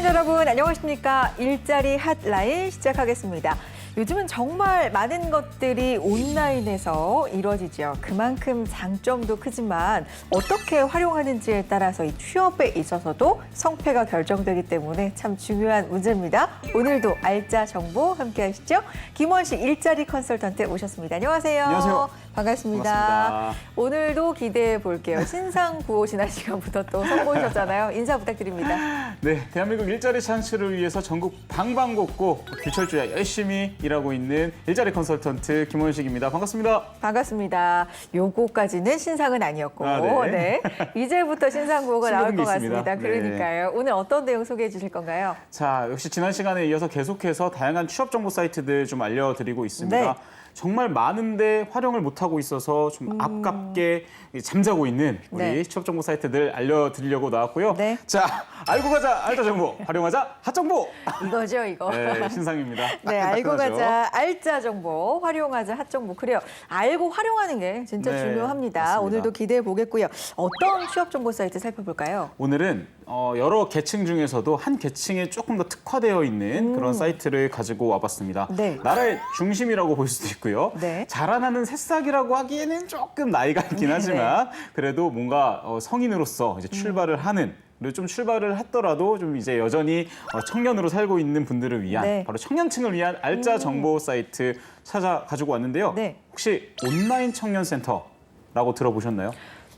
시청자 여러분 안녕하십니까? 일자리 핫라인 시작하겠습니다. 요즘은 정말 많은 것들이 온라인에서 이루어지죠. 그만큼 장점도 크지만 어떻게 활용하는지에 따라서 이 취업에 있어서도 성패가 결정되기 때문에 참 중요한 문제입니다. 오늘도 알짜 정보 함께 하시죠. 김원식 일자리 컨설턴트 오셨습니다. 안녕하세요. 안녕하세요. 반갑습니다. 반갑습니다. 오늘도 기대해 볼게요. 신상 구호 지난 시간부터 또 선보이셨잖아요. 인사 부탁드립니다. 네, 대한민국 일자리 찬스를 위해서 전국 방방곡곡 규철주야 열심히 일하고 있는 일자리 컨설턴트 김원식입니다. 반갑습니다. 반갑습니다. 요거까지는 신상은 아니었고, 네. 이제부터 신상 구호가 나올 것 있습니다. 같습니다. 그러니까요. 오늘 어떤 내용 소개해 주실 건가요? 자, 역시 지난 시간에 이어서 계속해서 다양한 취업 정보 사이트들 좀 알려드리고 있습니다. 네. 정말 많은데 활용을 못하고 있어서 좀 아깝게 잠자고 있는 우리 네. 취업 정보 사이트들 알려드리려고 나왔고요. 네. 자, 알고 가자 알짜 정보, 활용하자 핫 정보. 이거죠, 이거. 네, 신상입니다. 네, 알고 따끈따끈하죠. 가자 알짜 정보, 활용하자 핫 정보. 그래요. 알고 활용하는 게 진짜 네, 중요합니다. 맞습니다. 오늘도 기대해 보겠고요. 어떤 취업 정보 사이트 살펴볼까요? 오늘은 여러 계층 중에서도 한 계층에 조금 더 특화되어 있는 그런 사이트를 가지고 와봤습니다. 네. 나라의 중심이라고 볼 수도 있고요. 네. 자라나는 새싹이라고 하기에는 조금 나이가 있긴 하지만 그래도 뭔가 성인으로서 이제 출발을 하는 그리고 좀 출발을 했더라도 좀 이제 여전히 청년으로 살고 있는 분들을 위한 네. 바로 청년층을 위한 알짜 정보 사이트 찾아 가지고 왔는데요. 네. 혹시 온라인 청년센터라고 들어보셨나요?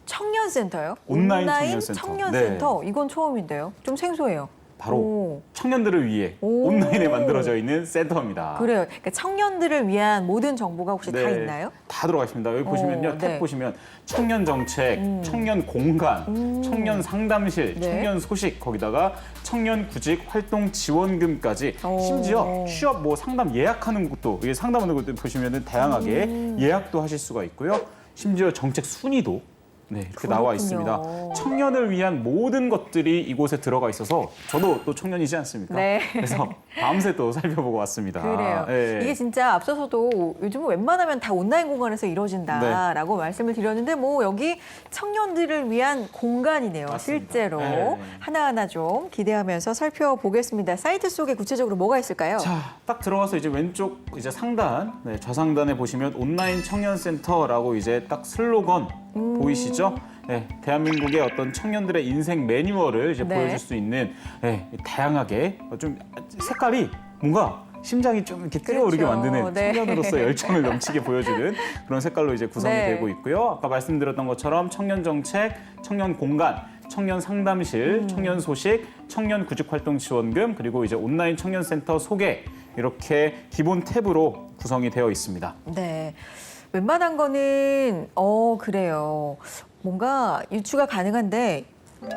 청년센터요? 온라인 청년센터. 청년센터? 이건 처음인데요. 좀 생소해요. 바로 오. 청년들을 위해 오. 온라인에 만들어져 있는 센터입니다. 그래요. 그러니까 청년들을 위한 모든 정보가 혹시 다 있나요? 다 들어가 있습니다. 여기 보시면요. 탭 네. 보시면 청년 정책, 청년 공간, 청년 상담실, 네. 청년 소식, 거기다가 청년 구직 활동 지원금까지 오. 심지어 취업 뭐 상담 예약하는 것도 이게 상담하는 것도 보시면은 다양하게 예약도 하실 수가 있고요. 심지어 정책 순위도 이렇게 나와 그렇군요. 있습니다. 청년을 위한 모든 것들이 이곳에 들어가 있어서 저도 또 청년이지 않습니까? 네. 그래서 밤새 또 살펴보고 왔습니다. 그래요. 예. 이게 진짜 앞서서도 요즘은 웬만하면 다 온라인 공간에서 이루어진다라고 말씀을 드렸는데 뭐 여기 청년들을 위한 공간이네요. 맞습니다. 실제로 네. 하나하나 좀 기대하면서 살펴보겠습니다. 사이트 속에 구체적으로 뭐가 있을까요? 자, 딱 들어가서 이제 왼쪽 이제 상단, 좌상단에 보시면 온라인 청년센터라고 이제 딱 슬로건 보이시죠? 네, 대한민국의 어떤 청년들의 인생 매뉴얼을 이제 네. 보여줄 수 있는 다양하게 좀 색깔이 뭔가 심장이 좀 이렇게 뛰어오르게 그렇죠. 만드는 네. 청년으로서 열정을 넘치게 보여주는 그런 색깔로 이제 구성이 네. 되고 있고요. 아까 말씀드렸던 것처럼 청년 정책, 청년 공간, 청년 상담실, 청년 소식, 청년 구직 활동 지원금, 그리고 이제 온라인 청년센터 소개 이렇게 기본 탭으로 구성이 되어 있습니다. 네. 웬만한 거는 그래요. 뭔가 유추가 가능한데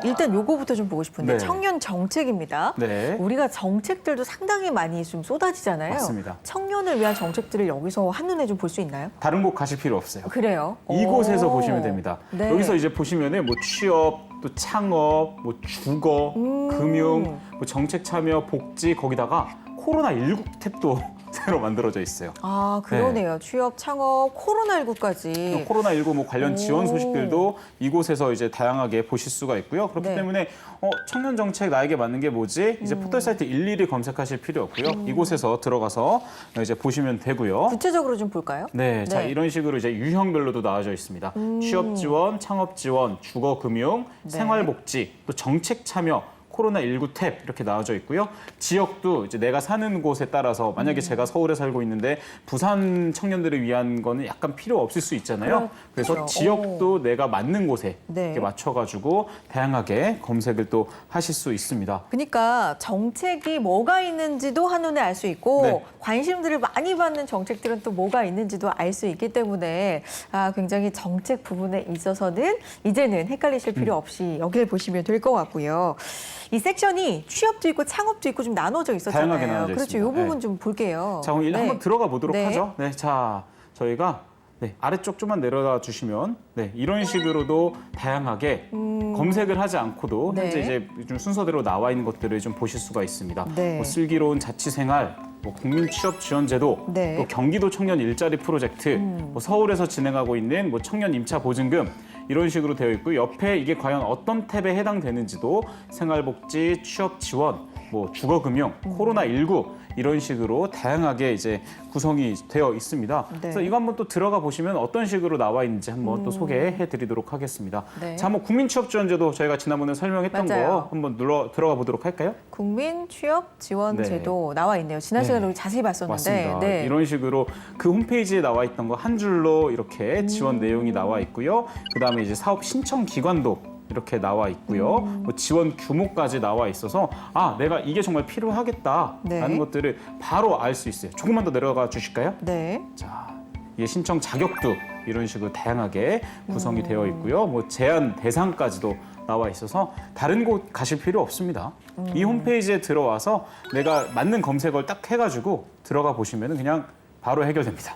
일단 요거부터 좀 보고 싶은데 네. 청년 정책입니다. 네. 우리가 정책들도 상당히 많이 좀 쏟아지잖아요. 맞습니다. 청년을 위한 정책들을 여기서 한눈에 좀 볼 수 있나요? 다른 곳 가실 필요 없어요. 그래요? 이곳에서 오. 보시면 됩니다. 네. 여기서 이제 보시면은 뭐 취업, 또 창업, 뭐 주거, 금융, 뭐 정책 참여, 복지 거기다가 코로나19 탭도 새로 만들어져 있어요. 아, 그러네요. 취업, 창업, 코로나19까지. 코로나19 뭐 관련 지원 오. 소식들도 이곳에서 이제 다양하게 보실 수가 있고요. 그렇기 네. 때문에 청년 정책 나에게 맞는 게 뭐지? 이제 포털 사이트 일일이 검색하실 필요 없고요. 이곳에서 들어가서 이제 보시면 되고요. 구체적으로 좀 볼까요? 네, 자 네. 이런 식으로 이제 유형별로도 나와져 있습니다. 취업 지원, 창업 지원, 주거 금융, 네. 생활복지, 또 정책 참여. 코로나19 탭 이렇게 나와져 있고요. 지역도 이제 내가 사는 곳에 따라서 만약에 제가 서울에 살고 있는데 부산 청년들을 위한 거는 약간 필요 없을 수 있잖아요. 그래서 그렇죠. 지역도 내가 맞는 곳에 네. 이렇게 맞춰가지고 다양하게 검색을 또 하실 수 있습니다. 그러니까 정책이 뭐가 있는지도 한눈에 알 수 있고 네. 관심들을 많이 받는 정책들은 또 뭐가 있는지도 알 수 있기 때문에 굉장히 정책 부분에 있어서는 이제는 헷갈리실 필요 없이 여기를 보시면 될 것 같고요. 이 섹션이 취업도 있고 창업도 있고 좀 나눠져 있었잖아요. 다양하게 나눠져 그렇죠. 이 있습니다. 부분 네. 좀 볼게요. 자, 그럼 네. 한번 들어가 보도록 네. 하죠. 네, 자, 저희가 아래쪽 좀만 내려가 주시면 이런 식으로도 다양하게 검색을 하지 않고도 네. 현재 이제 좀 순서대로 나와 있는 것들을 좀 보실 수가 있습니다. 네. 뭐 슬기로운 자취생활, 뭐 국민 취업 지원 제도, 네. 또 경기도 청년 일자리 프로젝트, 뭐 서울에서 진행하고 있는 뭐 청년 임차 보증금 이런 식으로 되어 있고 옆에 이게 과연 어떤 탭에 해당되는지도 생활복지, 취업 지원 뭐 주거금융, 코로나19 이런 식으로 다양하게 이제 구성이 되어 있습니다. 네. 그래서 이거 한번 또 들어가 보시면 어떤 식으로 나와 있는지 한번 또 소개해 드리도록 하겠습니다. 네. 자, 한번 국민취업지원제도 저희가 지난번에 설명했던 맞아요. 거 한번 들어가 보도록 할까요? 국민 취업 지원제도 나와 있네요. 지난 시간에 우리 자세히 봤었는데. 맞습니다. 네. 이런 식으로 그 홈페이지에 나와 있던 거 한 줄로 이렇게 지원 내용이 나와 있고요. 그다음에 이제 사업 신청 기관도 이렇게 나와 있고요. 뭐 지원 규모까지 나와 있어서 내가 이게 정말 필요하겠다라는 네. 것들을 바로 알 수 있어요. 조금만 더 내려가 주실까요? 네. 자, 이게 신청 자격도 이런 식으로 다양하게 구성이 되어 있고요. 뭐 제한 대상까지도 나와 있어서 다른 곳 가실 필요 없습니다. 이 홈페이지에 들어와서 내가 맞는 검색어를 딱 해가지고 들어가 보시면 그냥 바로 해결됩니다.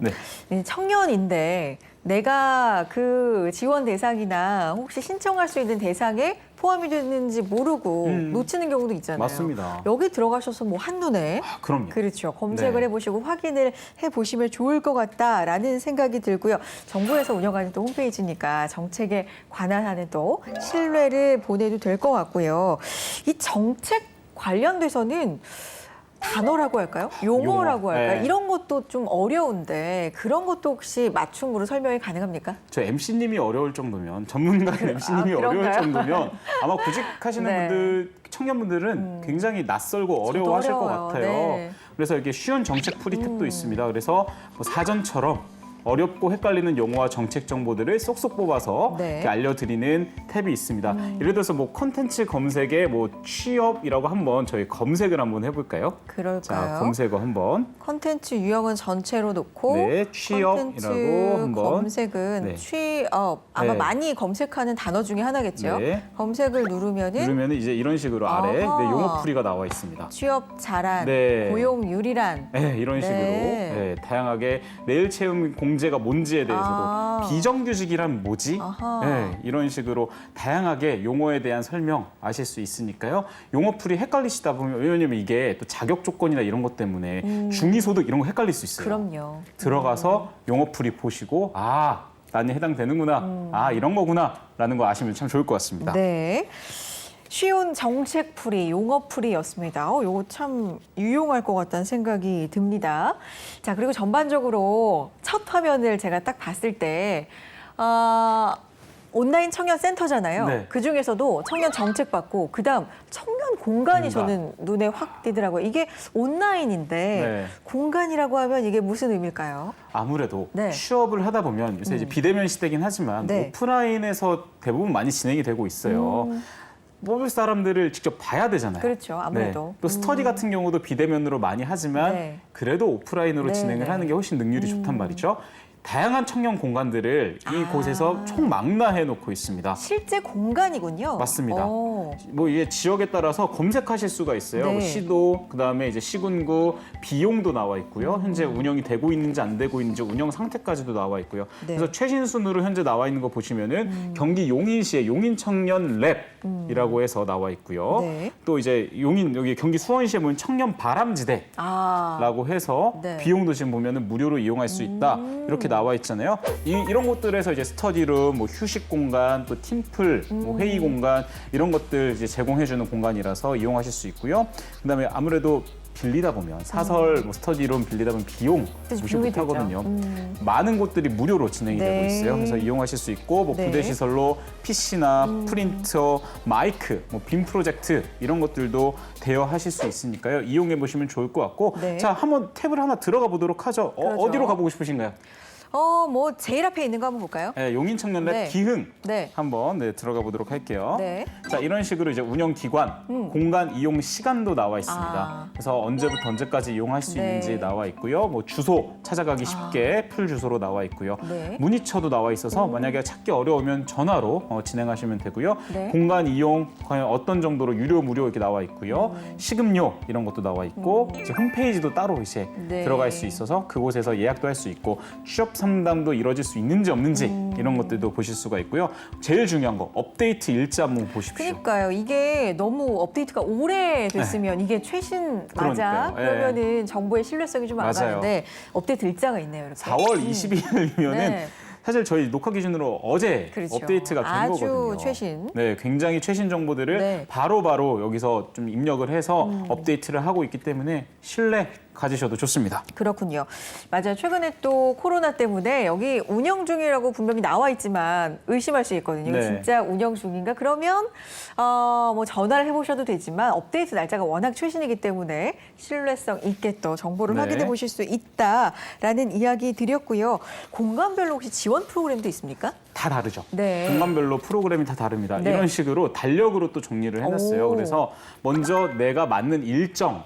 네. 청년인데 내가 그 지원 대상이나 혹시 신청할 수 있는 대상에 포함이 됐는지 모르고 놓치는 경우도 있잖아요. 맞습니다. 여기 들어가셔서 뭐 한눈에 그럼요. 그렇죠. 검색을 네. 해보시고 확인을 해보시면 좋을 것 같다라는 생각이 들고요. 정부에서 운영하는 또 홈페이지니까 정책에 관한 한은 또 신뢰를 보내도 될 것 같고요. 이 정책 관련돼서는 단어라고 할까요? 용어라고 용어. 할까요? 네. 이런 것도 좀 어려운데 그런 것도 혹시 맞춤으로 설명이 가능합니까? 저 MC님이 어려울 정도면 전문가인 MC님이 어려울 그런가요? 정도면 아마 구직하시는 네. 분들 청년분들은 굉장히 낯설고 저도 어려워하실 것 어려워요. 같아요. 네. 그래서 이렇게 쉬운 정책 풀이 팁도 있습니다. 그래서 뭐 사전처럼 어렵고 헷갈리는 용어와 정책 정보들을 쏙쏙 뽑아서 네. 이렇게 알려드리는 탭이 있습니다. 예를 들어서 뭐 콘텐츠 검색에 뭐 취업이라고 한번 저희 검색을 한번 해볼까요? 그럴까요? 자, 검색어 한번. 컨텐츠 유형은 전체로 놓고 네, 취업이라고 콘텐츠 한번. 검색은 네. 취업 아마 네. 많이 검색하는 단어 중에 하나겠죠. 네. 검색을 누르면은 누르면 이제 이런 식으로 아래 아하. 용어 풀이가 나와 있습니다. 취업 잘한, 네. 고용 유리란. 네, 이런 식으로 네. 다양하게 내일 채용 공제가 뭔지에 대해서도 비정규직이란 뭐지? 아하. 네, 이런 식으로 다양하게 용어에 대한 설명 아실 수 있으니까요. 용어풀이 헷갈리시다 보면 왜냐면 이게 또 자격 조건이나 이런 것 때문에 중위소득 이런 거 헷갈릴 수 있어요. 그럼요. 들어가서 용어풀이 보시고 나는 해당되는구나. 이런 거구나라는 거 아시면 참 좋을 것 같습니다. 네. 쉬운 정책풀이, 용어풀이였습니다. 요거 참 유용할 것 같다는 생각이 듭니다. 자, 그리고 전반적으로 첫 화면을 제가 딱 봤을 때 온라인 청년 센터잖아요. 네. 그중에서도 청년 정책 받고 그다음 청년 공간이 공간. 저는 눈에 확 띄더라고요. 이게 온라인인데 네. 공간이라고 하면 이게 무슨 의미일까요? 아무래도 네. 취업을 하다 보면 요새 이제 비대면 시대긴 하지만 네. 오프라인에서 대부분 많이 진행이 되고 있어요. 뽑을 사람들을 직접 봐야 되잖아요. 그렇죠. 아무래도. 네. 또 스터디 같은 경우도 비대면으로 많이 하지만 네. 그래도 오프라인으로 네, 진행을 네. 하는 게 훨씬 능률이 좋단 말이죠. 다양한 청년 공간들을 이곳에서 총망라해 놓고 있습니다. 실제 공간이군요. 맞습니다. 오. 뭐 이게 지역에 따라서 검색하실 수가 있어요. 네. 뭐 시도, 그다음에 이제 시군구, 비용도 나와 있고요. 현재 운영이 되고 있는지 안 되고 있는지 운영 상태까지도 나와 있고요. 네. 그래서 최신 순으로 현재 나와 있는 거 보시면은 경기 용인시의 용인 청년 랩이라고 해서 나와 있고요. 네. 또 이제 용인 여기 경기 수원시에 보면 청년 바람지대라고 해서 네. 비용도 지금 보면은 무료로 이용할 수 있다. 이렇게 나와 있잖아요. 이런 곳들에서 이제 스터디룸, 뭐 휴식 공간, 또 팀플, 뭐 회의 공간 이런 것들 이제 제공해주는 공간이라서 이용하실 수 있고요. 그다음에 아무래도 빌리다 보면 사설 뭐 스터디룸 빌리다 보면 비용 그치, 무시 비용이 못하거든요. 되죠. 많은 곳들이 무료로 진행이 네. 되고 있어요. 그래서 이용하실 수 있고 뭐 네. 부대 시설로 PC나 프린터, 마이크, 뭐 빔 프로젝트 이런 것들도 대여하실 수 있으니까요. 이용해 보시면 좋을 것 같고 네. 자 한번 탭을 하나 들어가 보도록 하죠. 그러죠. 어디로 가보고 싶으신가요? 뭐 제일 앞에 있는 거 한번 볼까요? 네, 용인 청년랩 네. 기흥 네. 한번 들어가 보도록 할게요. 네. 자 이런 식으로 이제 운영 기관, 공간 이용 시간도 나와 있습니다. 아. 그래서 언제부터 언제까지 이용할 수 네. 있는지 나와 있고요. 뭐 주소 찾아가기 쉽게 풀 주소로 나와 있고요. 네. 문의처도 나와 있어서 만약에 찾기 어려우면 전화로 진행하시면 되고요. 네. 공간 이용 과연 어떤 정도로 유료 무료 이렇게 나와 있고요. 식음료 이런 것도 나와 있고 이제 홈페이지도 따로 이제 네. 들어갈 수 있어서 그곳에서 예약도 할 수 있고 취업 상담도 이루어질 수 있는지 없는지 이런 것들도 보실 수가 있고요. 제일 중요한 거 업데이트 일자 한번 보십시오. 그러니까요. 이게 너무 업데이트가 오래됐으면 이게 최신 맞아? 네. 그러니까요. 그러면은 정보의 신뢰성이 좀 안 맞아요. 가는데 업데이트 일자가 있네요. 이렇게. 4월 20일이면은 네. 사실 저희 녹화 기준으로 어제 그렇죠. 업데이트가 된 아주 거거든요. 최신. 네, 굉장히 최신 정보들을 네. 바로바로 여기서 좀 입력을 해서 업데이트를 하고 있기 때문에 신뢰 가지셔도 좋습니다. 그렇군요. 맞아요. 최근에 또 코로나 때문에 여기 운영 중이라고 분명히 나와 있지만 의심할 수 있거든요. 네. 진짜 운영 중인가? 그러면 뭐 전화를 해보셔도 되지만 업데이트 날짜가 워낙 최신이기 때문에 신뢰성 있게 또 정보를 네. 확인해 보실 수 있다라는 이야기 드렸고요. 공간별로 혹시 지원 프로그램도 있습니까? 다 다르죠. 네. 공간별로 프로그램이 다 다릅니다. 네. 이런 식으로 달력으로 또 정리를 해놨어요. 오. 그래서 먼저 내가 맞는 일정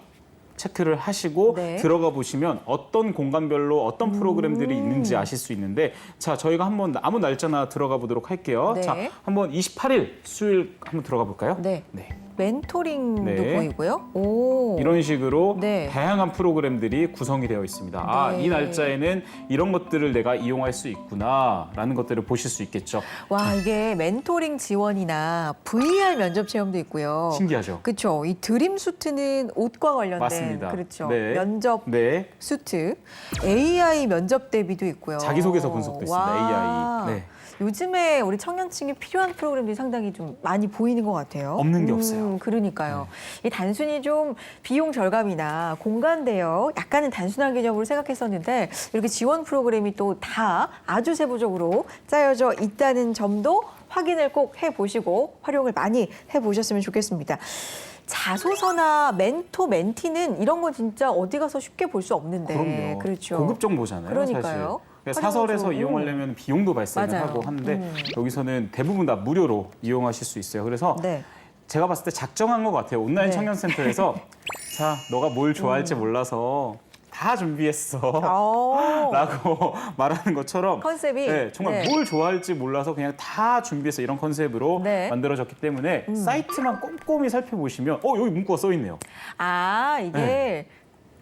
체크를 하시고 네. 들어가 보시면 어떤 공간별로 어떤 프로그램들이 있는지 아실 수 있는데 자, 저희가 한번 아무 날짜나 들어가 보도록 할게요. 네. 자, 한번 28일 수요일 한번 들어가 볼까요? 네. 네. 멘토링도 네. 보이고요. 오. 이런 식으로 네. 다양한 프로그램들이 구성이 되어 있습니다. 아, 네. 이 날짜에는 이런 것들을 내가 이용할 수 있구나라는 것들을 보실 수 있겠죠. 와, 이게 멘토링 지원이나 VR 면접 체험도 있고요. 신기하죠? 그렇죠. 이 드림 수트는 옷과 관련된 맞습니다. 그렇죠. 네. 면접 네. 수트, AI 면접 대비도 있고요. 자기소개서 분석도 있습니다. 와. AI. 네. 요즘에 우리 청년층에 필요한 프로그램들이 상당히 좀 많이 보이는 것 같아요. 없는 게 없어요. 그러니까요. 이 단순히 좀 비용 절감이나 공간 대여 약간은 단순한 개념으로 생각했었는데 이렇게 지원 프로그램이 또 다 아주 세부적으로 짜여져 있다는 점도 확인을 꼭 해보시고 활용을 많이 해보셨으면 좋겠습니다. 자소서나 멘토, 멘티는 이런 건 진짜 어디 가서 쉽게 볼 수 없는데. 그럼요. 그렇죠. 고급 정보잖아요. 그러니까요. 사실. 그러니까 사설에서 활용도, 이용하려면 비용도 발생을 맞아요. 하고 하는데 여기서는 대부분 다 무료로 이용하실 수 있어요. 그래서 네. 제가 봤을 때 작정한 것 같아요. 온라인 네. 청년센터에서 자, 너가 뭘 좋아할지 몰라서 다 준비했어. 라고 말하는 것처럼 컨셉이 네, 정말 네. 뭘 좋아할지 몰라서 그냥 다 준비해서 이런 컨셉으로 네. 만들어졌기 때문에 사이트만 꼼꼼히 살펴보시면 여기 문구가 써 있네요. 아, 이게 네.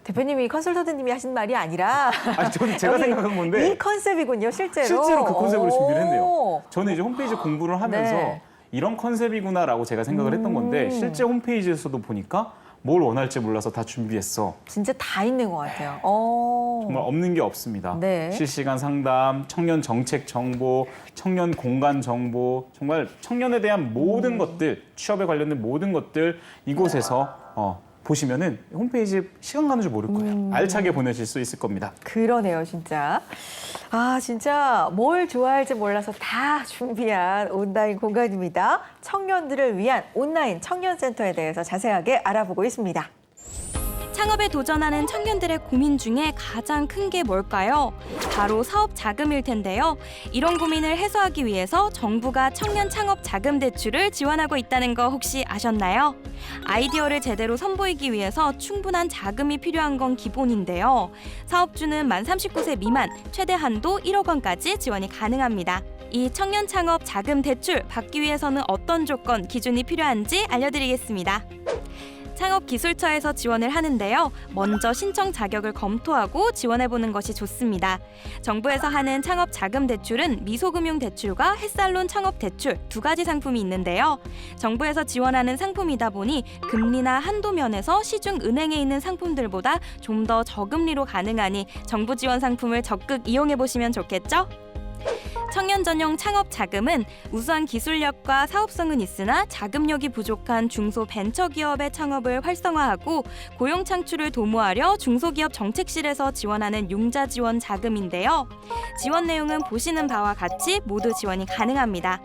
대표님이 컨설턴트님이 하신 말이 아니라 아니, 저는 제가 여기 생각한 건데 이 컨셉이군요, 실제로. 실제로 그 컨셉으로 준비를 했네요. 오. 저는 이제 홈페이지 공부를 하면서 네. 이런 컨셉이구나라고 제가 생각을 했던 건데 실제 홈페이지에서도 보니까 뭘 원할지 몰라서 다 준비했어. 진짜 다 있는 것 같아요. 정말 없는 게 없습니다. 네. 실시간 상담, 청년 정책 정보, 청년 공간 정보, 정말 청년에 대한 모든 것들, 취업에 관련된 모든 것들 이곳에서 보시면은 홈페이지 시간 가는 줄 모를 거예요. 알차게 보내실 수 있을 겁니다. 그러네요, 진짜. 아, 진짜 뭘 좋아할지 몰라서 다 준비한 온라인 공간입니다. 청년들을 위한 온라인 청년센터에 대해서 자세하게 알아보고 있습니다. 창업에 도전하는 청년들의 고민 중에 가장 큰 게 뭘까요? 바로 사업 자금일 텐데요. 이런 고민을 해소하기 위해서 정부가 청년 창업 자금 대출을 지원하고 있다는 거 혹시 아셨나요? 아이디어를 제대로 선보이기 위해서 충분한 자금이 필요한 건 기본인데요. 사업주는 만 39세 미만, 최대 한도 1억 원까지 지원이 가능합니다. 이 청년 창업 자금 대출 받기 위해서는 어떤 조건, 기준이 필요한지 알려드리겠습니다. 창업기술처에서 지원을 하는데요. 먼저 신청 자격을 검토하고 지원해보는 것이 좋습니다. 정부에서 하는 창업자금대출은 미소금융대출과 햇살론 창업대출 두 가지 상품이 있는데요. 정부에서 지원하는 상품이다 보니 금리나 한도 면에서 시중은행에 있는 상품들보다 좀 더 저금리로 가능하니 정부 지원 상품을 적극 이용해보시면 좋겠죠? 청년 전용 창업 자금은 우수한 기술력과 사업성은 있으나 자금력이 부족한 중소벤처기업의 창업을 활성화하고 고용 창출을 도모하려 중소기업 정책실에서 지원하는 융자 지원 자금인데요. 지원 내용은 보시는 바와 같이 모두 지원이 가능합니다.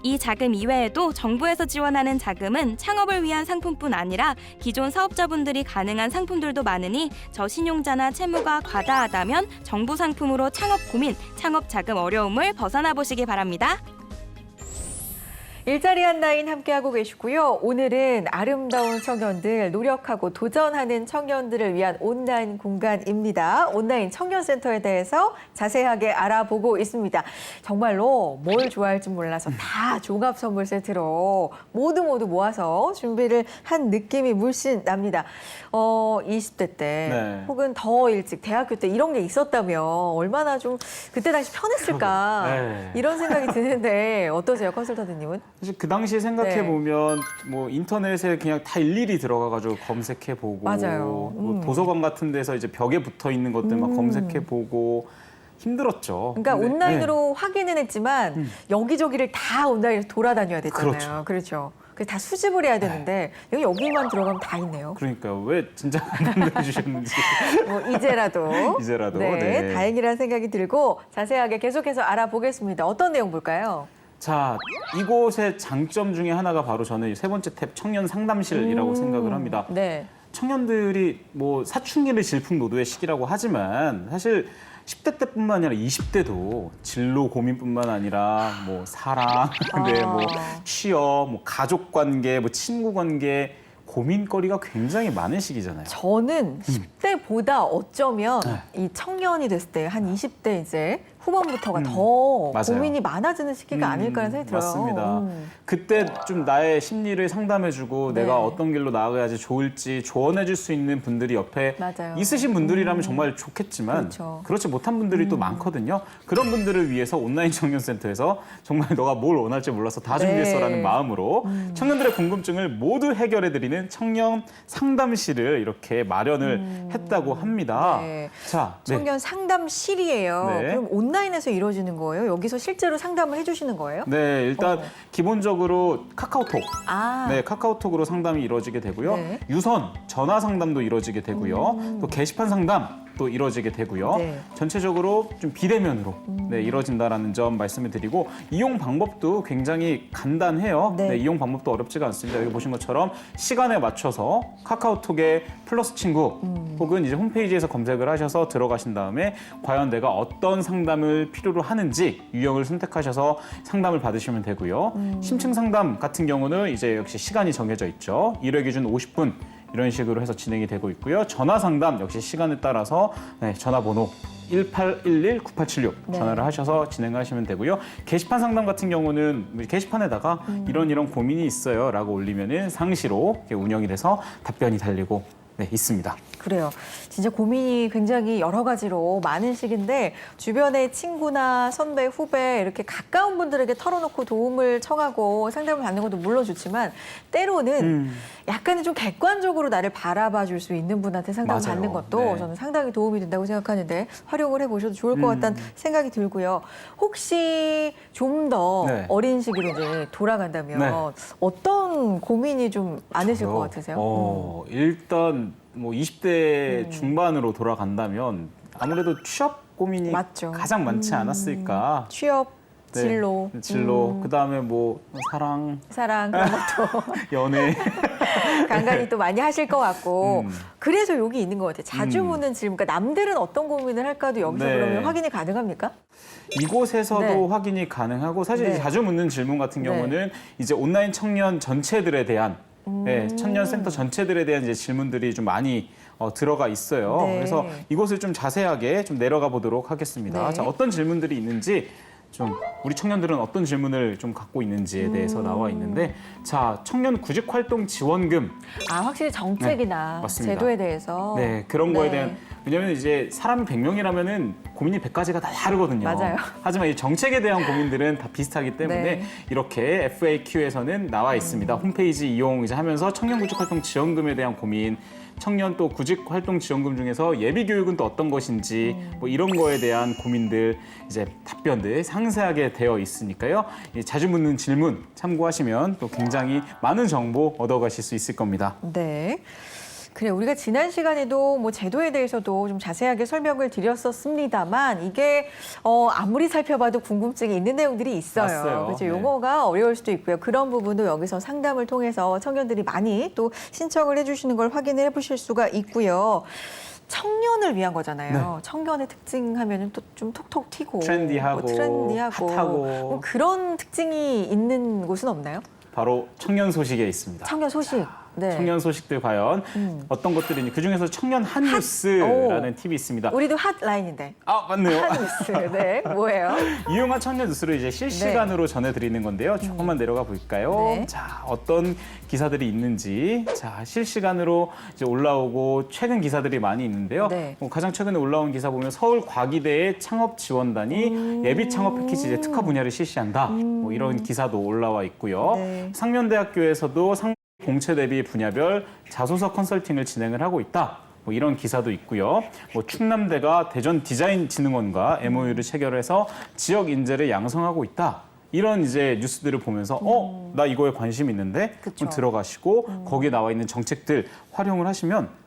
이 자금 이외에도 정부에서 지원하는 자금은 창업을 위한 상품뿐 아니라 기존 사업자분들이 가능한 상품들도 많으니 저신용자나 채무가 과다하다면 정부 상품으로 창업 고민, 창업 자금 어려움을 벗어나 보시기 바랍니다. 일자리 한라인 함께하고 계시고요. 오늘은 아름다운 청년들, 노력하고 도전하는 청년들을 위한 온라인 공간입니다. 온라인 청년센터에 대해서 자세하게 알아보고 있습니다. 정말로 뭘 좋아할지 몰라서 다 종합 선물 세트로 모두 모아서 준비를 한 느낌이 물씬 납니다. 20대 때 네. 혹은 더 일찍 대학교 때 이런 게 있었다면 얼마나 좀 그때 당시 편했을까 네. 이런 생각이 드는데 어떠세요, 컨설턴트님은? 사실 그 당시에 생각해 보면 뭐 인터넷에 그냥 다 일일이 들어가가지고 검색해 보고 맞아요. 뭐 도서관 같은 데서 이제 벽에 붙어 있는 것들만 검색해 보고 힘들었죠. 그러니까 근데, 온라인으로 확인은 했지만 여기저기를 다 온라인으로 돌아다녀야 되잖아요. 그렇죠. 그렇죠. 그래서 다 수집을 해야 되는데 여기만 들어가면 다 있네요. 그러니까요. 왜 진작 안 알려주셨는지. 뭐 이제라도 이제라도, 네, 네. 다행이라는 생각이 들고 자세하게 계속해서 알아보겠습니다. 어떤 내용 볼까요? 자, 이곳의 장점 중에 하나가 바로 저는 이 세 번째 탭 청년 상담실이라고 생각을 합니다. 네. 청년들이 뭐 사춘기를 질풍노도의 시기라고 하지만 사실 10대 때뿐만 아니라 20대도 진로 고민뿐만 아니라 뭐 사랑, 네, 뭐 취업, 뭐 가족 관계, 뭐 친구 관계 고민거리가 굉장히 많은 시기잖아요. 저는 10대보다 어쩌면 네. 이 청년이 됐을 때 한 20대 이제 후반부터가 더 맞아요. 고민이 많아지는 시기가 아닐까라는 생각이 들어요. 맞습니다. 그때 좀 나의 심리를 상담해주고 네. 내가 어떤 길로 나아가야지 좋을지 조언해줄 수 있는 분들이 옆에 맞아요. 있으신 분들이라면 정말 좋겠지만 그렇죠. 그렇지 못한 분들이 또 많거든요. 그런 분들을 위해서 온라인 청년센터에서 정말 너가 뭘 원할지 몰라서 다 네. 준비했어라는 마음으로 청년들의 궁금증을 모두 해결해드리는 청년 상담실을 이렇게 마련을 했다고 합니다. 네. 자, 네. 청년 상담실이에요. 네. 그럼 온라인에서 이루어지는 거예요? 여기서 실제로 상담을 해주시는 거예요? 네, 일단 기본적으로 카카오톡. 아, 네, 카카오톡으로 상담이 이루어지게 되고요. 네. 유선, 전화 상담도 이루어지게 되고요. 또 게시판 상담 또 이루어지게 되고요. 네. 전체적으로 좀 비대면으로 네, 이루어진다라는 점 말씀을 드리고 이용 방법도 굉장히 간단해요. 네. 네, 이용 방법도 어렵지가 않습니다. 여기 보신 것처럼 시간에 맞춰서 카카오톡에 플러스 친구 혹은 이제 홈페이지에서 검색을 하셔서 들어가신 다음에 과연 내가 어떤 상담을 필요로 하는지 유형을 선택하셔서 상담을 받으시면 되고요. 심층 상담 같은 경우는 이제 역시 시간이 정해져 있죠. 1회 기준 50분 이런 식으로 해서 진행이 되고 있고요. 전화 상담 역시 시간에 따라서 네, 전화번호 1811-9876 네. 전화를 하셔서 진행을 하시면 되고요. 게시판 상담 같은 경우는 게시판에다가 이런 고민이 있어요 라고 올리면은 상시로 이렇게 운영이 돼서 답변이 달리고 네, 있습니다. 그래요. 진짜 고민이 굉장히 여러 가지로 많은 시기인데 주변의 친구나 선배, 후배 이렇게 가까운 분들에게 털어놓고 도움을 청하고 상담을 받는 것도 물론 좋지만 때로는 약간은 좀 객관적으로 나를 바라봐 줄 수 있는 분한테 상담을 맞아요. 받는 것도 네. 저는 상당히 도움이 된다고 생각하는데 활용을 해보셔도 좋을 것 같다는 생각이 들고요. 혹시 좀 더 네. 어린 시기로 이제 돌아간다면 네. 어떤 고민이 좀 많으실 것 같으세요? 일단 뭐 20대 중반으로 돌아간다면 아무래도 취업 고민이 맞죠. 가장 많지 않았을까. 취업, 네, 진로, 진로. 그다음에 뭐 사랑, 사랑 그런 것도 연애. 간간히 또 많이 하실 것 같고 음. 그래서 여기 있는 것 같아요. 자주 묻는 질문. 그러니까 남들은 어떤 고민을 할까도 여기서 네. 그러면 확인이 가능합니까? 이곳에서도 네. 확인이 가능하고 사실 네. 이제 자주 묻는 질문 같은 네. 경우는 이제 온라인 청년 전체들에 대한 네, 청년 센터 전체들에 대한 이제 질문들이 좀 많이 들어가 있어요. 네. 그래서 이곳을 좀 자세하게 좀 내려가 보도록 하겠습니다. 네. 자, 어떤 질문들이 있는지 좀 우리 청년들은 어떤 질문을 좀 갖고 있는지에 대해서 나와 있는데 자, 청년 구직 활동 지원금 아, 확실히 정책이나 네, 맞습니다. 제도에 대해서 네, 그런 거에 네. 대한 왜냐하면 이제 사람이 100명이라면은 고민이 100가지가 다 다르거든요. 맞아요. 하지만 이 정책에 대한 고민들은 다 비슷하기 때문에 네. 이렇게 FAQ에서는 나와 있습니다. 홈페이지 이용 이제 하면서 청년 구직 활동 지원금에 대한 고민, 청년 또 구직 활동 지원금 중에서 예비 교육은 또 어떤 것인지 뭐 이런 거에 대한 고민들 이제 답변들 상세하게 되어 있으니까요. 이 자주 묻는 질문 참고하시면 또 굉장히 많은 정보 얻어가실 수 있을 겁니다. 네. 그래, 우리가 지난 시간에도 뭐 제도에 대해서도 좀 자세하게 설명을 드렸었습니다만 이게 아무리 살펴봐도 궁금증이 있는 내용들이 있어요. 맞아요. 그렇죠. 네. 용어가 어려울 수도 있고요. 그런 부분도 여기서 상담을 통해서 청년들이 많이 또 신청을 해주시는 걸 확인을 해보실 수가 있고요. 청년을 위한 거잖아요. 청년의 특징 하면은 또 좀 톡톡 튀고 트렌디하고, 뭐 트렌디하고 핫하고. 뭐 그런 특징이 있는 곳은 없나요? 바로 청년 소식에 있습니다. 청년 소식. 네. 청년 소식들 과연 어떤 것들이 있는지 그중에서 청년 핫뉴스라는 팁이 있습니다. 우리도 핫라인인데. 아, 맞네요. 핫뉴스. 네. 뭐예요? 유용한 청년 뉴스를 이제 실시간으로 전해드리는 건데요. 조금만 내려가 볼까요? 네. 자, 어떤 기사들이 있는지. 자, 실시간으로 이제 올라오고 최근 기사들이 많이 있는데요. 네. 가장 최근에 올라온 기사 보면 서울과기대의 창업 지원단이 예비 창업 패키지 이제 특화 분야를 실시한다. 뭐 이런 기사도 올라와 있고요. 네. 상면대학교에서도 공채 대비 분야별 자소서 컨설팅을 진행을 하고 있다. 뭐 이런 기사도 있고요. 뭐 충남대가 대전디자인진흥원과 MOU를 체결해서 지역 인재를 양성하고 있다. 이런 이제 뉴스들을 보면서 나 이거에 관심 있는데 그쵸. 들어가시고 거기에 나와 있는 정책들 활용을 하시면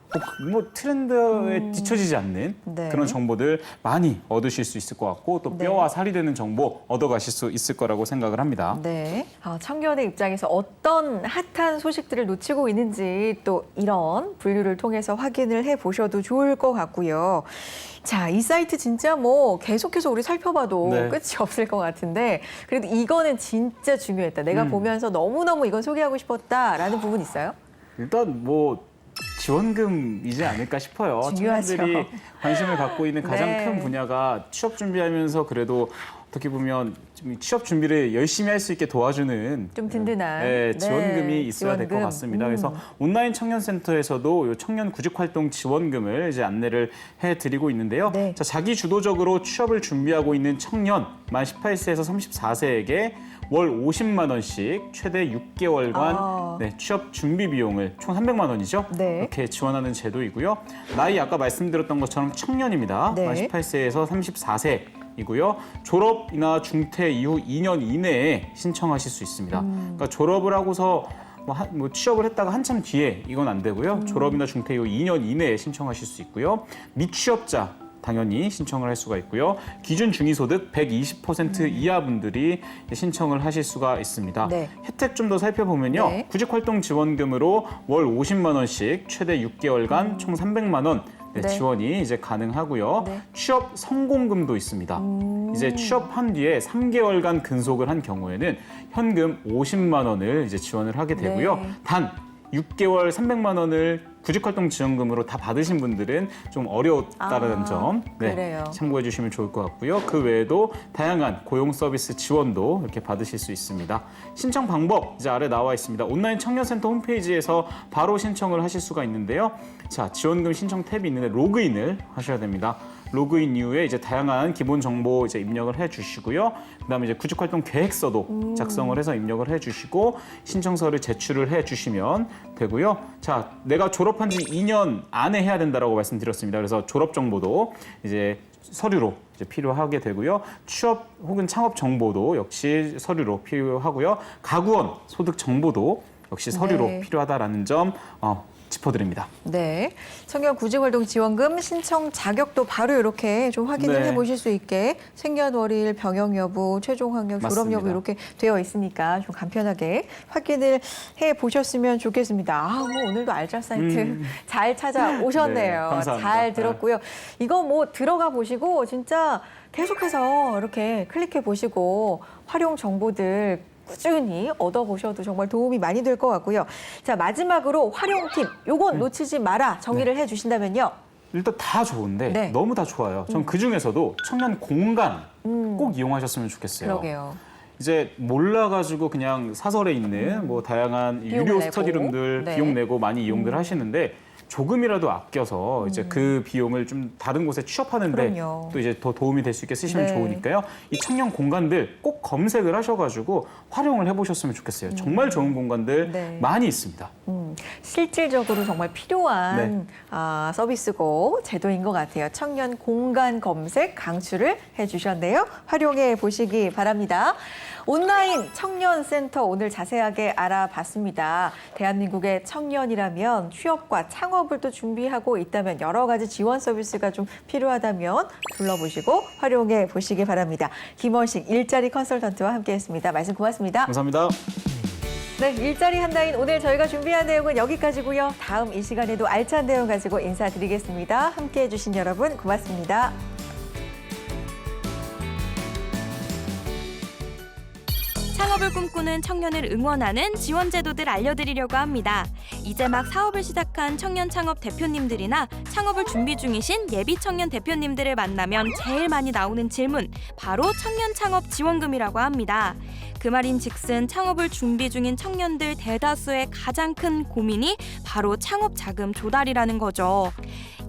뭐 트렌드에 뒤처지지 않는 네. 그런 정보들 많이 얻으실 수 있을 것 같고 또 네. 뼈와 살이 되는 정보 얻어가실 수 있을 거라고 생각을 합니다. 네. 청년의 입장에서 어떤 핫한 소식들을 놓치고 있는지 또 이런 분류를 통해서 확인을 해보셔도 좋을 것 같고요. 자, 이 사이트 진짜 뭐 계속해서 우리 살펴봐도 네. 끝이 없을 것 같은데 그래도 이거는 진짜 중요했다. 내가 보면서 너무너무 이건 소개하고 싶었다라는 부분 있어요? 일단 뭐 지원금이지 않을까 싶어요. 중요하죠. 청년들이 관심을 갖고 있는 가장 네. 큰 분야가 취업 준비하면서 그래도 어떻게 보면 좀 취업 준비를 열심히 할 수 있게 도와주는 좀 든든한 네, 지원금이 네, 있어야 될 것 지원금. 같습니다. 그래서 온라인 청년센터에서도 요 청년 구직활동 지원금을 이제 안내를 해드리고 있는데요. 네. 자, 자기 주도적으로 취업을 준비하고 있는 청년 만 18세에서 34세에게 월 50만 원씩 최대 6개월간 네, 취업 준비 비용을 총 300만 원이죠. 네. 이렇게 지원하는 제도이고요. 나이 아까 말씀드렸던 것처럼 청년입니다. 네. 만 18세에서 34세이고요. 졸업이나 중퇴 이후 2년 이내에 신청하실 수 있습니다. 그러니까 졸업을 하고서 뭐 취업을 했다가 한참 뒤에 이건 안 되고요. 졸업이나 중퇴 이후 2년 이내에 신청하실 수 있고요. 미취업자 당연히 신청을 할 수가 있고요. 기준 중위소득 120% 이하 분들이 신청을 하실 수가 있습니다. 네. 혜택 좀 더 살펴보면요. 네. 구직활동 지원금으로 월 50만 원씩 최대 6개월간 총 300만 원 네, 네. 지원이 이제 가능하고요. 네. 취업 성공금도 있습니다. 이제 취업한 뒤에 3개월간 근속을 한 경우에는 현금 50만 원을 이제 지원을 하게 되고요. 네. 단 6개월 300만 원을 구직활동 지원금으로 다 받으신 분들은 좀 어려웠다는 점 그래요. 참고해 주시면 좋을 것 같고요. 그 외에도 다양한 고용 서비스 지원도 이렇게 받으실 수 있습니다. 신청 방법 이제 아래 나와 있습니다. 온라인 청년센터 홈페이지에서 바로 신청을 하실 수가 있는데요. 자, 지원금 신청 탭이 있는데 로그인을 하셔야 됩니다. 로그인 이후에 이제 다양한 기본 정보 이제 입력을 해주시고요. 그다음에 이제 구직활동 계획서도 작성을 해서 입력을 해주시고 신청서를 제출을 해주시면 되고요. 자, 내가 졸업한 지 2년 안에 해야 된다라고 말씀드렸습니다. 그래서 졸업 정보도 이제 서류로 이제 필요하게 되고요. 취업 혹은 창업 정보도 역시 서류로 필요하고요. 가구원 소득 정보도 역시 서류로 네. 필요하다라는 점 짚어드립니다. 네. 청년 구직활동 지원금 신청 자격도 바로 이렇게 좀 확인을 네. 해보실 수 있게 생년월일, 병역 여부, 최종 학력, 졸업 여부 맞습니다. 이렇게 되어 있으니까 좀 간편하게 확인을 해보셨으면 좋겠습니다. 뭐 오늘도 알짜 사이트 잘 찾아오셨네요. 네, 감사합니다. 잘 들었고요. 이거 뭐 들어가 보시고 진짜 계속해서 이렇게 클릭해 보시고 활용 정보들 꾸준히 얻어보셔도 정말 도움이 많이 될 것 같고요. 자, 마지막으로 활용팁, 요건 놓치지 마라 정리를 해주신다면요. 일단 다 좋은데 네. 너무 다 좋아요. 전 그중에서도 청년 공간 꼭 이용하셨으면 좋겠어요. 그러게요. 이제 몰라가지고 그냥 사설에 있는 뭐 다양한 비용을 유료 내고. 스터디룸들 네. 비용 내고 많이 이용들 하시는데 조금이라도 아껴서 이제 그 비용을 좀 다른 곳에 취업하는데 그럼요. 또 이제 더 도움이 될 수 있게 쓰시면 네. 좋으니까요. 이 청년 공간들 꼭 검색을 하셔가지고 활용을 해보셨으면 좋겠어요. 정말 좋은 공간들 네. 많이 있습니다. 실질적으로 정말 필요한 서비스고 제도인 것 같아요. 청년 공간 검색 강추를 해주셨네요. 활용해 보시기 바랍니다. 온라인 청년센터 오늘 자세하게 알아봤습니다. 대한민국의 청년이라면 취업과 창업을 또 준비하고 있다면 여러 가지 지원 서비스가 좀 필요하다면 둘러보시고 활용해 보시기 바랍니다. 김원식 일자리 컨설턴트와 함께했습니다. 말씀 고맙습니다. 감사합니다. 네, 일자리 한다인 오늘 저희가 준비한 내용은 여기까지고요. 다음 이 시간에도 알찬 내용 가지고 인사드리겠습니다. 함께해 주신 여러분 고맙습니다. 창업을 꿈꾸는 청년을 응원하는 지원 제도들 알려드리려고 합니다. 이제 막 사업을 시작한 청년 창업 대표님들이나 창업을 준비 중이신 예비 청년 대표님들을 만나면 제일 많이 나오는 질문, 바로 청년 창업 지원금이라고 합니다. 그 말인즉슨 창업을 준비 중인 청년들 대다수의 가장 큰 고민이 바로 창업 자금 조달이라는 거죠.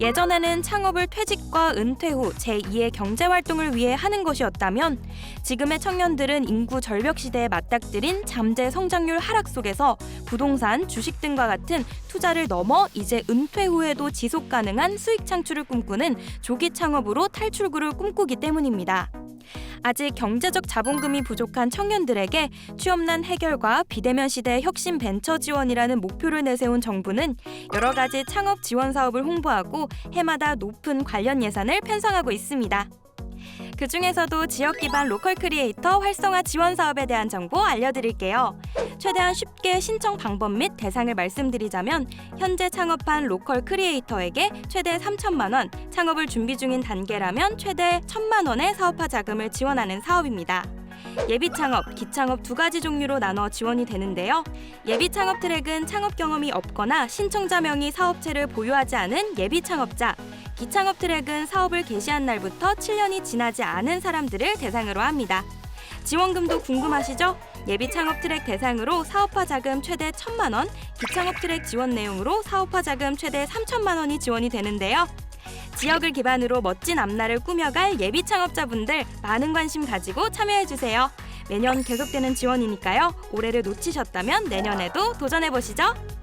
예전에는 창업을 퇴직과 은퇴 후 제2의 경제활동을 위해 하는 것이었다면 지금의 청년들은 인구 절벽 시대에 맞닥뜨린 잠재 성장률 하락 속에서 부동산, 주식 등과 같은 투자를 넘어 이제 은퇴 후에도 지속 가능한 수익 창출을 꿈꾸는 조기 창업으로 탈출구를 꿈꾸기 때문입니다. 아직 경제적 자본금이 부족한 청년들에게 취업난 해결과 비대면 시대 혁신 벤처 지원이라는 목표를 내세운 정부는 여러 가지 창업 지원 사업을 홍보하고 해마다 높은 관련 예산을 편성하고 있습니다. 그 중에서도 지역 기반 로컬 크리에이터 활성화 지원 사업에 대한 정보 알려드릴게요. 최대한 쉽게 신청 방법 및 대상을 말씀드리자면 현재 창업한 로컬 크리에이터에게 최대 3천만 원, 창업을 준비 중인 단계라면 최대 1,000만 원의 사업화 자금을 지원하는 사업입니다. 예비 창업, 기창업 두 가지 종류로 나눠 지원이 되는데요. 예비 창업 트랙은 창업 경험이 없거나 신청자 명의 사업체를 보유하지 않은 예비 창업자, 기창업 트랙은 사업을 개시한 날부터 7년이 지나지 않은 사람들을 대상으로 합니다. 지원금도 궁금하시죠? 예비 창업 트랙 대상으로 사업화 자금 최대 1,000만 원, 기창업 트랙 지원 내용으로 사업화 자금 최대 3천만 원이 지원이 되는데요. 지역을 기반으로 멋진 앞날을 꾸며갈 예비 창업자분들 많은 관심 가지고 참여해주세요. 매년 계속되는 지원이니까요. 올해를 놓치셨다면 내년에도 도전해보시죠.